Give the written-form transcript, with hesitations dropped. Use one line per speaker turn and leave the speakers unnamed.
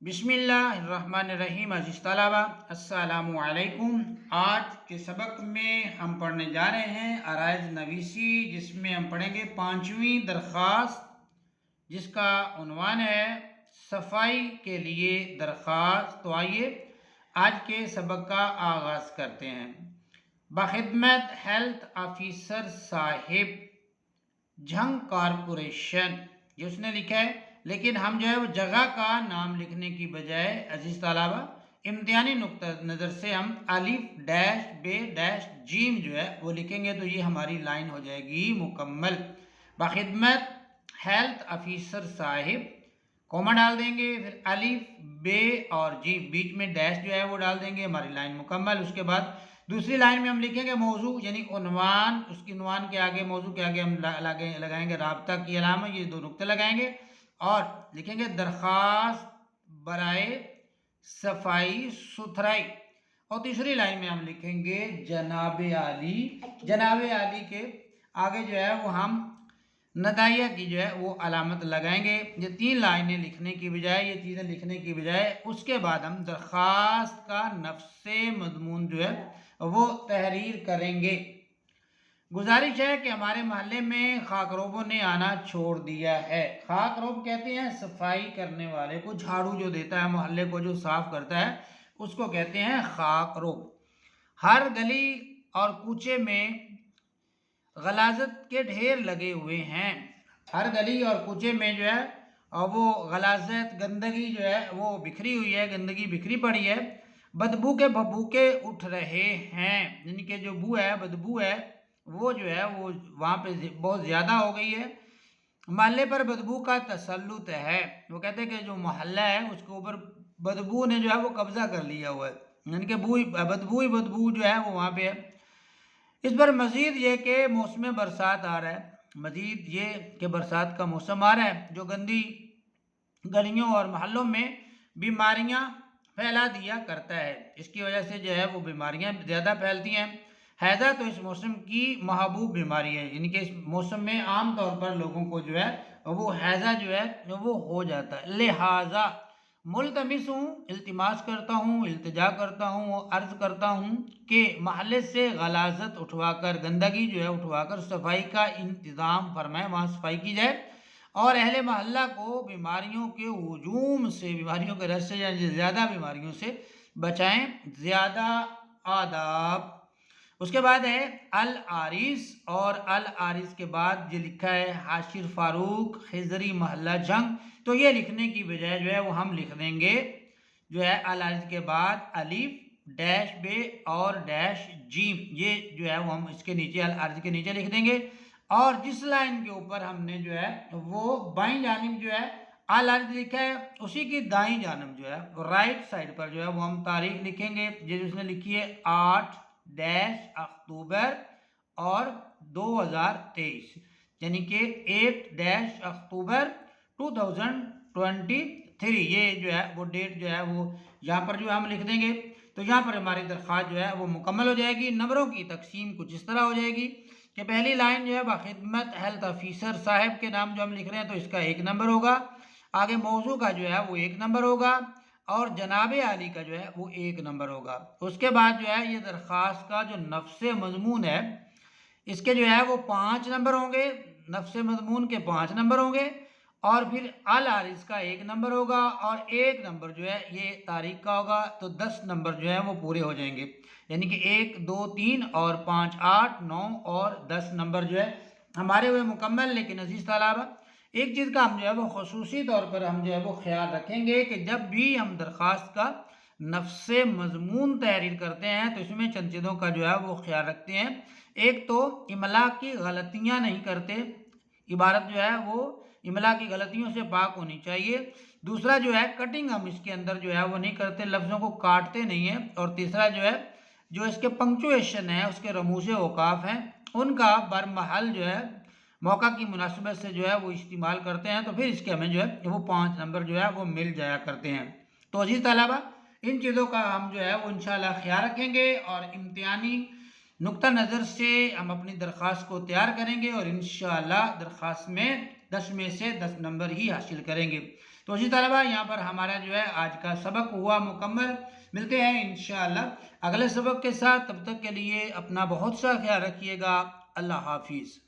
بسم اللہ الرحمن الرحیم عزیز طلبہ السلام علیکم۔ آج کے سبق میں ہم پڑھنے جا رہے ہیں عرائض نویسی، جس میں ہم پڑھیں گے پانچویں درخواست، جس کا عنوان ہے صفائی کے لیے درخواست۔ تو آئیے آج کے سبق کا آغاز کرتے ہیں۔ بخدمت ہیلتھ آفیسر صاحب، جھنگ کارپوریشن، یہ اس نے لکھا ہے، لیکن ہم جو ہے وہ جگہ کا نام لکھنے کی بجائے عزیز طلبہ امتحانی نقطہ نظر سے ہم الف ڈیش بے ڈیش جیم جو ہے وہ لکھیں گے، تو یہ ہماری لائن ہو جائے گی مکمل۔ بخدمت ہیلتھ آفیسر صاحب، کوما ڈال دیں گے، پھر الف بے اور جیم، بیچ میں ڈیش جو ہے وہ ڈال دیں گے، ہماری لائن مکمل۔ اس کے بعد دوسری لائن میں ہم لکھیں گے موضوع، یعنی عنوان، اس کی عنوان کے آگے موضوع کے آگے ہم لگائیں گے رابطہ کی علامت، یہ دو نقطے لگائیں گے اور لکھیں گے درخواست برائے صفائی ستھرائی، اور تیسری لائن میں ہم لکھیں گے جناب عالی۔ جناب عالی کے آگے جو ہے وہ ہم ندائیہ کی جو ہے وہ علامت لگائیں گے۔ یہ تین لائنیں لکھنے کی بجائے، یہ چیزیں لکھنے کی بجائے اس کے بعد ہم درخواست کا نفس مضمون جو ہے وہ تحریر کریں گے۔ گزارش ہے کہ ہمارے محلے میں خاکروبوں نے آنا چھوڑ دیا ہے۔ خاکروب کہتے ہیں صفائی کرنے والے کو، جھاڑو جو دیتا ہے محلے کو، جو صاف کرتا ہے، اس کو کہتے ہیں خاکروب۔ ہر گلی اور کوچے میں غلاظت کے ڈھیر لگے ہوئے ہیں۔ ہر گلی اور کوچے میں جو ہے وہ غلاظت، گندگی جو ہے وہ بکھری ہوئی ہے، گندگی بکھری پڑی ہے۔ بدبو کے بھبوکے اٹھ رہے ہیں، یعنی کہ جو بو ہے، بدبو ہے، وہ جو ہے وہ وہاں پہ بہت زیادہ ہو گئی ہے۔ محلے پر بدبو کا تسلط ہے، وہ کہتے ہیں کہ جو محلہ ہے اس کے اوپر بدبو نے جو ہے وہ قبضہ کر لیا ہوا ہے، یعنی کہ بدبو جو ہے وہ وہاں پہ ہے۔ اس پر مزید یہ کہ موسم برسات آ رہا ہے، مزید یہ کہ برسات کا موسم آ رہا ہے، جو گندی گلیوں اور محلوں میں بیماریاں پھیلا دیا کرتا ہے۔ اس کی وجہ سے جو ہے وہ بیماریاں زیادہ پھیلتی ہیں۔ ہیضہ تو اس موسم کی محبوب بیماری ہے، یعنی کہ اس موسم میں عام طور پر لوگوں کو جو ہے وہ ہیضہ جو ہے وہ ہو جاتا ہے۔ لہٰذا ملتمس ہوں، التماس کرتا ہوں، التجا کرتا ہوں، عرض کرتا ہوں کہ محلے سے غلاظت اٹھوا کر، گندگی جو ہے اٹھوا کر صفائی کا انتظام فرمائیں، وہاں صفائی کی جائے اور اہل محلہ کو بیماریوں کے ہجوم سے، بیماریوں کے رس سے، یعنی زیادہ بیماریوں سے بچائیں۔ زیادہ آداب۔ اس کے بعد ہے العارض، اور العارض کے بعد یہ لکھا ہے حاشر فاروق خضری محلہ جھنگ، تو یہ لکھنے کی بجائے جو ہے وہ ہم لکھ دیں گے جو ہے العارض کے بعد الف ڈیش بے اور ڈیش جیم، یہ جو ہے وہ ہم اس کے نیچے العارض کے نیچے لکھ دیں گے، اور جس لائن کے اوپر ہم نے جو ہے وہ بائیں جانب جو ہے العارض لکھا ہے، اسی کی دائیں جانب جو ہے رائٹ سائڈ پر جو ہے وہ ہم تاریخ لکھیں گے، جس نے لکھی ہے 8 ڈیش اکتوبر اور 2023، یعنی کہ 8 ڈیش اکتوبر 2023، یہ جو ہے وہ ڈیٹ جو ہے وہ یہاں پر جو ہم لکھ دیں گے۔ تو یہاں پر ہماری درخواست جو ہے وہ مکمل ہو جائے گی۔ نمبروں کی تقسیم کچھ اس طرح ہو جائے گی کہ پہلی لائن جو ہے بخدمت ہیلتھ آفیسر صاحب کے نام جو ہم لکھ رہے ہیں تو اس کا 1 نمبر ہوگا، آگے موضوع کا جو ہے وہ 1 نمبر ہوگا، اور جناب عالی کا جو ہے وہ 1 نمبر ہوگا۔ اس کے بعد جو ہے یہ درخواست کا جو نفس مضمون ہے، اس کے جو ہے وہ 5 نمبر ہوں گے، نفس مضمون کے 5 نمبر ہوں گے، اور پھر العارض کا 1 نمبر ہوگا، اور 1 نمبر جو ہے یہ تاریخ کا ہوگا، تو 10 نمبر جو ہے وہ پورے ہو جائیں گے، یعنی کہ 1 2 3 اور 5 8 9 اور 10 نمبر جو ہے ہمارے ہوئے مکمل۔ لیکن عزیز طلبہ ایک چیز کا ہم جو ہے وہ خصوصی طور پر ہم جو ہے وہ خیال رکھیں گے کہ جب بھی ہم درخواست کا نفس مضمون تحریر کرتے ہیں تو اس میں چند چیزوں کا جو ہے وہ خیال رکھتے ہیں۔ ایک تو املا کی غلطیاں نہیں کرتے، عبارت جو ہے وہ املا کی غلطیوں سے پاک ہونی چاہیے۔ دوسرا جو ہے کٹنگ ہم اس کے اندر جو ہے وہ نہیں کرتے، لفظوں کو کاٹتے نہیں ہیں۔ اور تیسرا جو ہے جو اس کے پنکچویشن ہے، اس کے رموز اوقاف ہیں، ان کا برمحل جو ہے موقع کی مناسبت سے جو ہے وہ استعمال کرتے ہیں، تو پھر اس کے ہمیں جو ہے وہ 5 نمبر جو ہے وہ مل جایا کرتے ہیں۔ تو عزیز طلبہ ان چیزوں کا ہم جو ہے وہ انشاءاللہ خیال رکھیں گے، اور امتحانی نقطہ نظر سے ہم اپنی درخواست کو تیار کریں گے، اور انشاءاللہ درخواست میں 10 میں سے 10 نمبر ہی حاصل کریں گے۔ تو جی طلبہ یہاں پر ہمارا جو ہے آج کا سبق ہوا مکمل. ملتے ہیں انشاءاللہ اگلے سبق کے ساتھ. تب تک کے لیے اپنا بہت سا خیال رکھیے گا. اللہ حافظ.